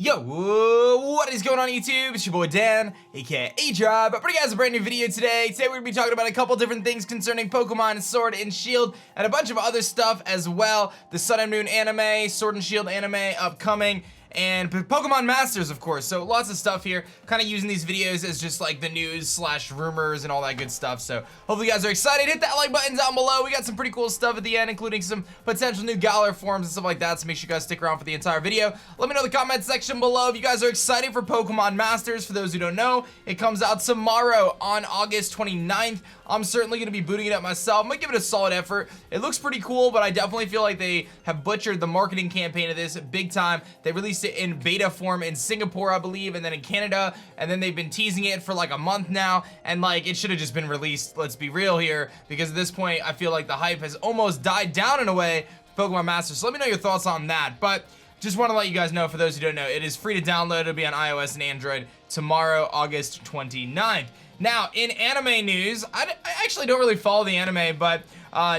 Yo, what is going on YouTube? It's your boy Dan, aka aDrive. Bringing you guys a brand new video today. Today we're going to be talking about a couple different things concerning Pokemon Sword and Shield and a bunch of other stuff as well. The Sun and Moon anime, Sword and Shield anime upcoming, and Pokemon Masters, of course. So lots of stuff here, kind of using these videos as just like the news slash rumors and all that good stuff. So hopefully you guys are excited. Hit that like button down below. We got some pretty cool stuff at the end, including some potential new Galar forms and stuff like that. So make sure you guys stick around for the entire video. Let me know in the comment section below if you guys are excited for Pokemon Masters. For those who don't know, it comes out tomorrow on August 29th. I'm certainly going to be booting it up myself. I'm going to give it a solid effort. It looks pretty cool, but I definitely feel like they have butchered the marketing campaign of this big time. They released it in beta form in Singapore, I believe, and then in Canada, and then they've been teasing it for like a month now, and like it should have just been released, let's be real here, because at this point I feel like the hype has almost died down in a way for Pokemon Masters. So let me know your thoughts on that. But just want to let you guys know, for those who don't know, it is free to download. It'll be on iOS and Android tomorrow, August 29th. Now, in anime news, I actually don't really follow the anime, but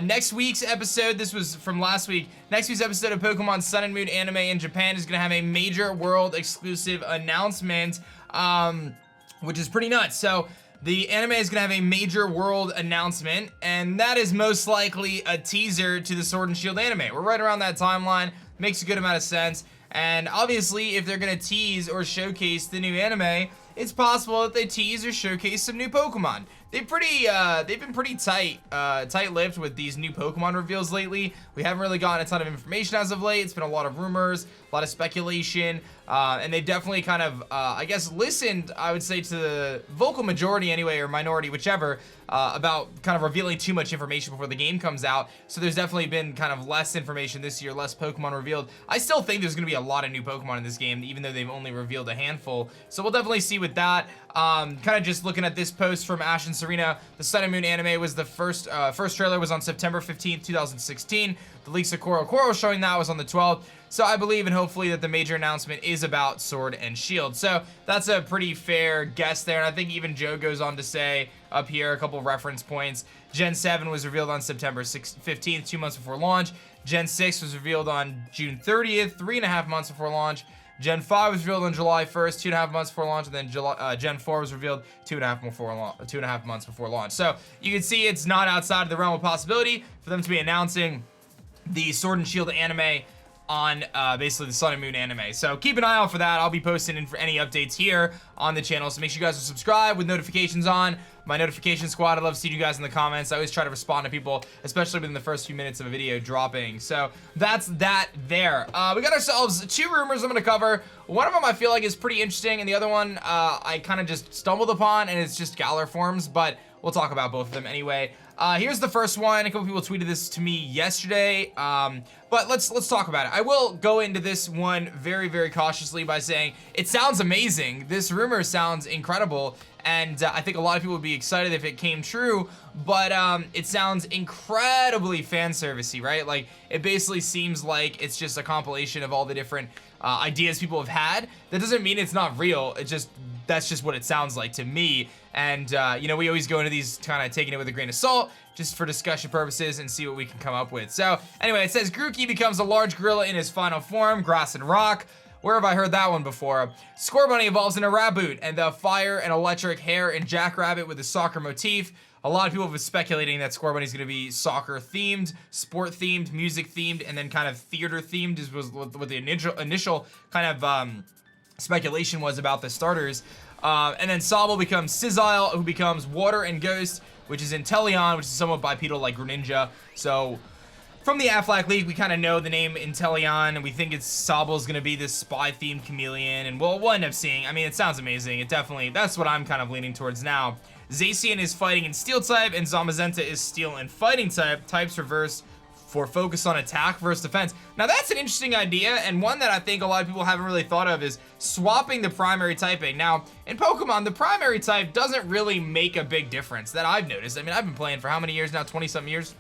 next week's episode, this was from last week, next week's episode of Pokemon Sun and Moon anime in Japan is going to have a major world exclusive announcement, which is pretty nuts. So the anime is going to have a major world announcement, and that is most likely a teaser to the Sword and Shield anime. We're right around that timeline. Makes a good amount of sense. And obviously, if they're going to tease or showcase the new anime, it's possible that they tease or showcase some new Pokemon. They've been pretty tight-lipped with these new Pokemon reveals lately. We haven't really gotten a ton of information as of late. It's been a lot of rumors, a lot of speculation, and they've definitely kind of, I guess, listened, I would say, to the vocal majority anyway, or minority, whichever, about kind of revealing too much information before the game comes out. So there's definitely been kind of less information this year, less Pokemon revealed. I still think there's going to be a lot of new Pokemon in this game, even though they've only revealed a handful. So we'll definitely see with that. Kind of just looking at this post from Ash and Serena, the Sun and Moon anime was the first trailer was on September 15th, 2016. The leaks of Koro showing that was on the 12th. So I believe and hopefully that the major announcement is about Sword and Shield. So that's a pretty fair guess there. And I think even Joe goes on to say up here a couple of reference points. Gen 7 was revealed on September 15th, 2 months before launch. Gen 6 was revealed on June 30th, 3.5 months before launch. Gen 5 was revealed on July 1st, 2.5 months before launch, and then Gen 4 was revealed 2.5 months before launch. So you can see it's not outside of the realm of possibility for them to be announcing the Sword and Shield anime on basically the Sun and Moon anime. So keep an eye out for that. I'll be posting in for any updates here on the channel. So make sure you guys are subscribed with notifications on. My notification squad, I love seeing you guys in the comments. I always try to respond to people, especially within the first few minutes of a video dropping. So that's that there. We got ourselves 2 rumors I'm going to cover. One of them I feel like is pretty interesting, and the other one I kind of just stumbled upon, and it's just Galar forms, but we'll talk about both of them anyway. Here's the first one. A couple people tweeted this to me yesterday, but let's talk about it. I will go into this one very, very cautiously by saying it sounds amazing. This rumor sounds incredible, and I think a lot of people would be excited if it came true, but it sounds incredibly fan servicey, right? Like, it basically seems like it's just a compilation of all the different ideas people have had. That doesn't mean it's not real. That's just what it sounds like to me. And you know, we always go into these kind of taking it with a grain of salt, just for discussion purposes, and see what we can come up with. So anyway, it says Grookey becomes a large gorilla in his final form, grass and rock. Where have I heard that one before? Scorbunny evolves into Raboot, and the fire and electric hair and Jackrabbit with a soccer motif. A lot of people have been speculating that Scorbunny is going to be soccer themed, sport themed, music themed, and then kind of theater themed was what the initial kind of speculation was about the starters. And then Sobble becomes Sizzile, who becomes Water and Ghost, which is Inteleon, which is somewhat bipedal like Greninja. So from the Aflac League, we kind of know the name Inteleon, and we think it's Sobble's going to be this spy-themed chameleon, and we'll end up seeing. I mean, it sounds amazing. It definitely, that's what I'm kind of leaning towards now. Zacian is fighting in Steel type, and Zamazenta is Steel and Fighting type. Types reversed for focus on attack versus defense. Now that's an interesting idea, and one that I think a lot of people haven't really thought of is swapping the primary typing. Now, in Pokemon, the primary type doesn't really make a big difference that I've noticed. I mean, I've been playing for how many years now? 20-something years?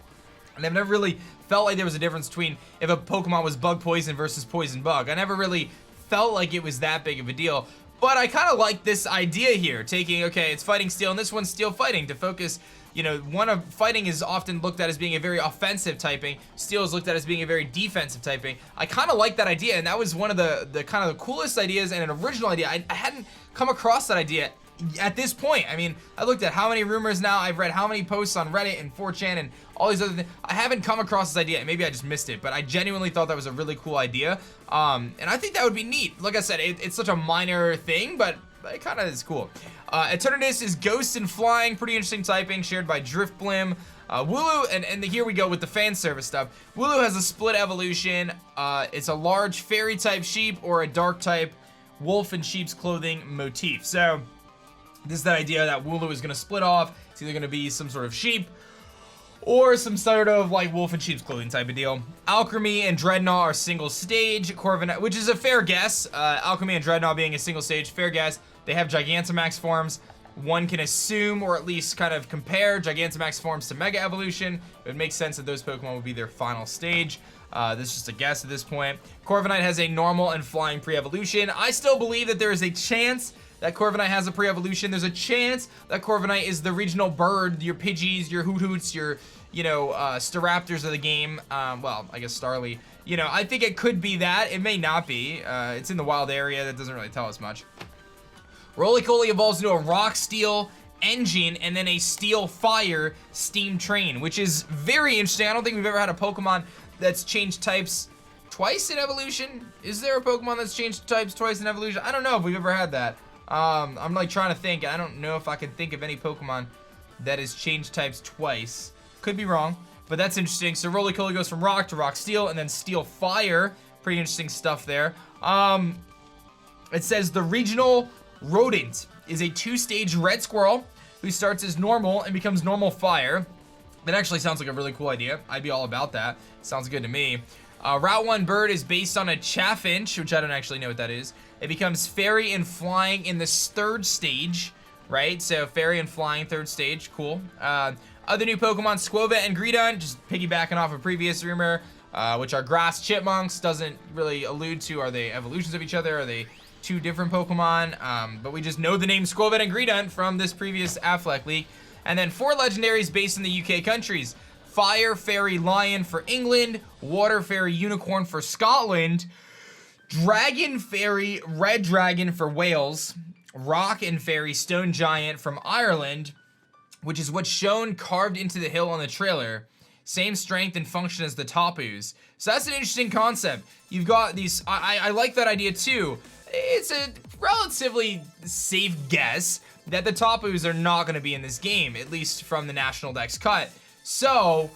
And I've never really felt like there was a difference between if a Pokemon was bug poison versus poison bug. I never really felt like it was that big of a deal. But I kind of like this idea here, taking, okay, it's fighting steel, and this one's steel fighting to focus you know, one of fighting is often looked at as being a very offensive typing. Steel is looked at as being a very defensive typing. I kind of like that idea, and that was one of the kind of the coolest ideas and an original idea. I hadn't come across that idea at this point. I mean, I looked at how many rumors now, I've read how many posts on Reddit and 4chan and all these other things. I haven't come across this idea. Maybe I just missed it, but I genuinely thought that was a really cool idea. And I think that would be neat. Like I said, it's such a minor thing, but it kind of is cool. Eternidus is Ghost and Flying, pretty interesting typing, shared by Driftblim. Wooloo, and here we go with the fan service stuff. Wooloo has a split evolution. It's a large fairy type sheep or a dark type wolf in sheep's clothing motif. So this is the idea that Wooloo is going to split off. It's either going to be some sort of sheep or some sort of like wolf in sheep's clothing type of deal. Alchemy and Dreadnought are single stage. Corviknight, which is a fair guess. Alchemy and Dreadnought being a single stage, fair guess. They have Gigantamax forms. One can assume, or at least kind of compare, Gigantamax forms to Mega Evolution. It would make sense that those Pokemon would be their final stage. This is just a guess at this point. Corviknight has a normal and flying pre-evolution. I still believe that there is a chance that Corviknight has a pre-evolution. There's a chance that Corviknight is the regional bird, your Pidgeys, your Hoothoots, your, you know, Staraptors of the game. Well, I guess Starly. You know, I think it could be that. It may not be. It's in the wild area. That doesn't really tell us much. Roly-Poly evolves into a Rock Steel engine and then a Steel Fire Steam Train, which is very interesting. I don't think we've ever had a Pokemon that's changed types twice in evolution. Is there a Pokemon that's changed types twice in evolution? I don't know if we've ever had that. I'm like trying to think. I don't know if I can think of any Pokemon that has changed types twice. Could be wrong, but that's interesting. So Roly-Poly goes from Rock to Rock Steel and then Steel Fire. Pretty interesting stuff there. It says the regional rodent is a 2-stage red squirrel who starts as normal and becomes normal fire. That actually sounds like a really cool idea. I'd be all about that. Sounds good to me. Route 1 bird is based on a chaffinch, which I don't actually know what that is. It becomes fairy and flying in the 3rd stage, right? So fairy and flying 3rd stage, cool. Other new Pokemon, Squovit and Greedon, just piggybacking off a previous rumor, which are grass chipmunks. Doesn't really allude to, are they evolutions of each other? Are they two different Pokemon? But we just know the name Squovit and Greedon from this previous Affleck leak. And then 4 legendaries based in the UK countries. Fire Fairy Lion for England, Water Fairy Unicorn for Scotland, Dragon Fairy Red Dragon for Wales, Rock and Fairy Stone Giant from Ireland, which is what's shown carved into the hill on the trailer. Same strength and function as the Tapus. So that's an interesting concept. You've got these, I like that idea too. It's a relatively safe guess that the Tapus are not going to be in this game, at least from the National Dex cut. So,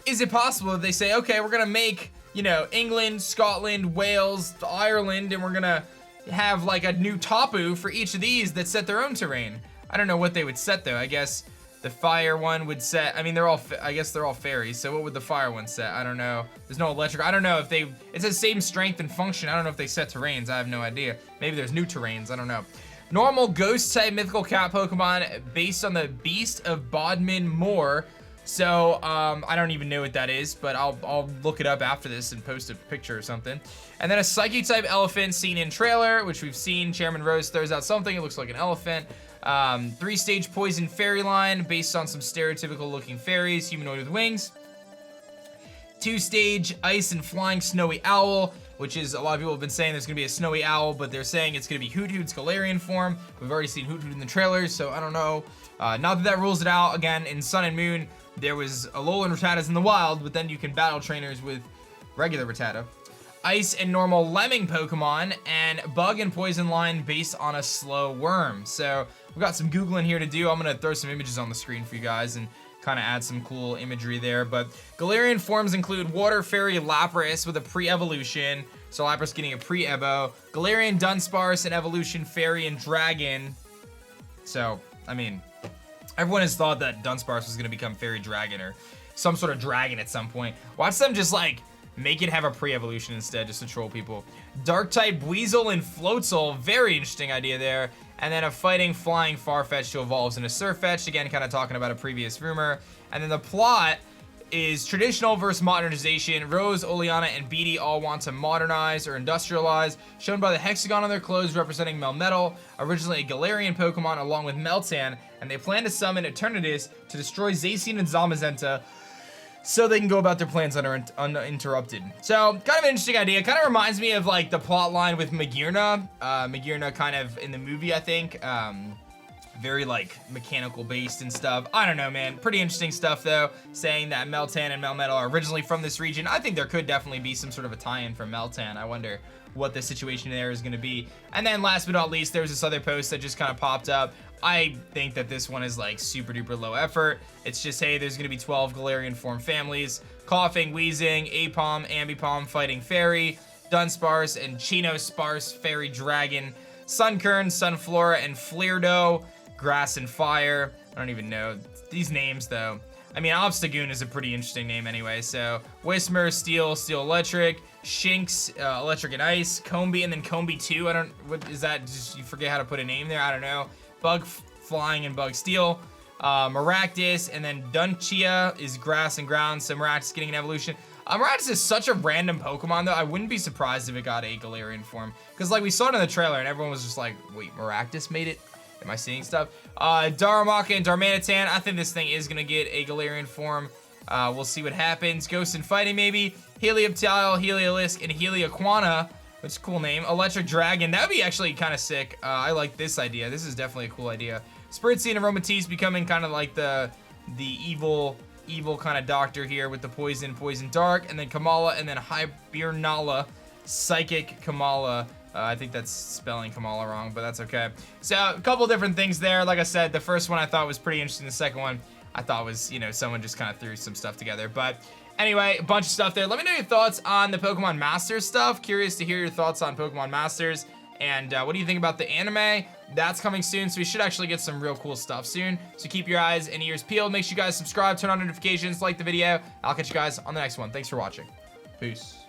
is it possible that they say, okay, we're going to make, you know, England, Scotland, Wales, Ireland, and we're going to have like a new Tapu for each of these that set their own terrain? I don't know what they would set though. I guess the fire one would set, I mean, they're all, I guess they're all fairies, so what would the fire one set? I don't know. There's no electric. I don't know if they, it's the same strength and function. I don't know if they set terrains. I have no idea. Maybe there's new terrains. I don't know. Normal ghost type mythical cat Pokemon based on the Beast of Bodmin Moor. So, I don't even know what that is, but I'll look it up after this and post a picture or something. And then a Psychic type elephant seen in trailer, which we've seen. Chairman Rose throws out something. It looks like an elephant. 3-stage poison fairy line based on some stereotypical looking fairies, humanoid with wings. 2-stage ice and flying snowy owl, which is, a lot of people have been saying there's gonna be a snowy owl, but they're saying it's gonna be Hoothoot's Galarian form. We've already seen Hoothoot in the trailers, so I don't know. Not that rules it out. Again, in Sun and Moon, there was Alolan Rattatas in the wild, but then you can battle trainers with regular Rattata. Ice and normal lemming Pokemon, and bug and poison line based on a slow worm. So we've got some Googling here to do. I'm gonna throw some images on the screen for you guys and kind of add some cool imagery there. But Galarian forms include Water Fairy Lapras with a pre-evolution. So Lapras getting a pre-evo. Galarian Dunsparce and evolution Fairy and Dragon. So, I mean, everyone has thought that Dunsparce was gonna become Fairy Dragon or some sort of dragon at some point. Watch them just like make it have a pre-evolution instead, just to troll people. Dark-type Weasel and Floatzel, very interesting idea there. And then a fighting, flying Farfetch'd who evolves into Surfetch'd, again, kind of talking about a previous rumor. And then the plot, is traditional versus modernization. Rose, Oleana, and Beedee all want to modernize or industrialize, shown by the hexagon on their clothes representing Melmetal, originally a Galarian Pokemon, along with Meltan, and they plan to summon Eternatus to destroy Zacian and Zamazenta so they can go about their plans uninterrupted. So, kind of an interesting idea. Kind of reminds me of like the plot line with Magearna. Magearna kind of in the movie, I think. Very like mechanical based and stuff. I don't know, man. Pretty interesting stuff though, saying that Meltan and Melmetal are originally from this region. I think there could definitely be some sort of a tie-in from Meltan. I wonder what the situation there is going to be. And then last but not least, there was this other post that just kind of popped up. I think that this one is like super duper low effort. It's just, hey, there's going to be 12 Galarian form families: Coughing, Wheezing, Apom, Ambipom, Fighting Fairy, Dunsparce, and Chinosparce, Fairy Dragon, Sunkern, Sunflora, and Fleardo, Grass and Fire. I don't even know these names though. I mean, Obstagoon is a pretty interesting name anyway. So Whismur, Steel, Steel Electric, Shinx, Electric and Ice, Combee, and then Combee 2. What is that? Just you forget how to put a name there? I don't know. Bug Flying and Bug Steel, Maractus, and then Dunchia is Grass and Ground. So Maractus getting an evolution. Maractus is such a random Pokemon though. I wouldn't be surprised if it got a Galarian form, because like we saw it in the trailer and everyone was just like, wait, Maractus made it? Am I seeing stuff? Darumaka and Darmanitan. I think this thing is gonna get a Galarian form. We'll see what happens. Ghost and Fighting maybe. Helioptile, Heliolisk, and Heliaquana, which is a cool name. Electric Dragon. That would be actually kind of sick. I like this idea. This is definitely a cool idea. Spritzy and Aromatisse becoming kind of like the evil kind of doctor here with the Poison Dark, and then Kamala, and then Hibernala, Psychic Kamala. I think that's spelling Kamala wrong, but that's okay. So a couple different things there. Like I said, the first one I thought was pretty interesting. The second one I thought was, you know, someone just kind of threw some stuff together. But anyway, a bunch of stuff there. Let me know your thoughts on the Pokemon Masters stuff. Curious to hear your thoughts on Pokemon Masters. And what do you think about the anime? That's coming soon, so we should actually get some real cool stuff soon. So keep your eyes and ears peeled. Make sure you guys subscribe, turn on notifications, like the video. I'll catch you guys on the next one. Thanks for watching. Peace.